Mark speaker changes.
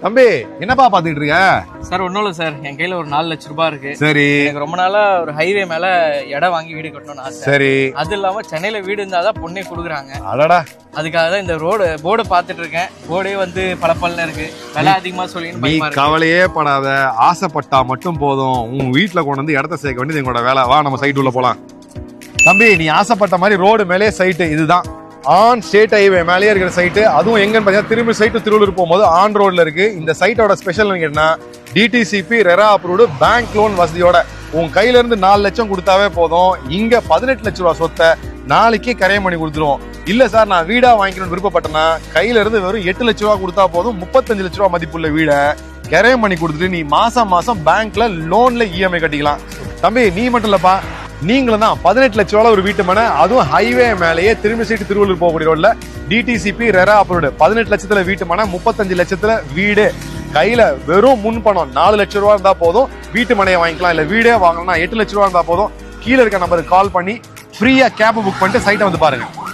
Speaker 1: தம்பி என்னப்பா பாத்துக்கிட்டு இருக்க?
Speaker 2: சார் ஒன்றும் இல்லை சார், என் கையில ஒரு 4 லட்சம் ரூபாய் இருக்கு.
Speaker 1: சரி.
Speaker 2: எனக்கு ரொம்ப நாளா ஒரு ஹைவே மேல இடம் வாங்கி வீடு கட்டணும்னு ஆசை.
Speaker 1: சரி.
Speaker 2: அது இல்லாம சென்னையில வீடு இருந்தாதான் பொண்ணே கொடுக்குறாங்க.
Speaker 1: அடடா.
Speaker 2: அதுக்காக தான் இந்த போர்டு பாத்துட்டு இருக்கேன். போர்டே வந்து பல இருக்கு, விலை அதிகமா சொல்லி
Speaker 1: நீ கவலையே படாத, ஆசைப்பட்டா மட்டும் போதும். உன் வீட்டுல கொண்டு வந்து இடத்த சேர்க்க வேண்டியது எங்களோட வேலை. வா நம்ம சைட் உள்ள போலாம். தம்பி நீ ஆசைப்பட்ட மாதிரி ரோடு மேலே சைட்டு இதுதான். ஆன் ஸ்டேட் ஹைவே மேலேயே இருக்கிற சைட்டு. அதுவும் எங்கன்னு பார்த்தீங்கன்னா திரும்பி சைட்டு திருவள்ளூர் போகும்போது ஆன் ரோட்ல இருக்கு. இந்த சைட்டோட ஸ்பெஷல் கேட்டா DTCP RERA approved bank loan வசதியோட உன் கையில இருந்து 4 லட்சம் கொடுத்தாவே போதும். இங்க 18 லட்சம் ரூபாய் சொத்தை நாளைக்கே கரையம் பண்ணி கொடுத்துருவோம். இல்ல சார் நான் வீடா வாங்கிக்கணும்னு விருப்பப்பட்டேன்னா கையில இருந்து வெறும் 8 லட்சம் ரூபாய் கொடுத்தா போதும். 35 லட்சம் ரூபாய் மதிப்புள்ள வீடை கரையம் பண்ணி கொடுத்துட்டு நீ மாசம் பேங்க்ல லோன்ல இஎம்ஐ கட்டிக்கலாம். தம்பி நீ மட்டும் இல்லப்பா, நீங்களும் தான் 18 லட்சம் ரூபாய் ஒரு வீட்டு மனை, அதுவும் ஹைவே மேலேயே திரும்பி சைட்டு திருவள்ளூர் போகக்கூடிய ரோட்ல டிடிசிபி ரெரா அப்ரூவ்டு 18 லட்சத்துல வீட்டு மனை, 35 லட்சத்துல வீடு. கையில வெறும் முன் பணம் 4 லட்சம் ரூபாய் இருந்தா போதும் வீட்டு மனையை வாங்கிக்கலாம். இல்ல வீடே வாங்கணும்னா 8 லட்சம் ரூபாய் இருந்தா போதும். கீழே இருக்க நம்பருக்கு கால் பண்ணி ஃப்ரீயா கேப் புக் பண்ணிட்டு சைட்டை வந்து பாருங்க.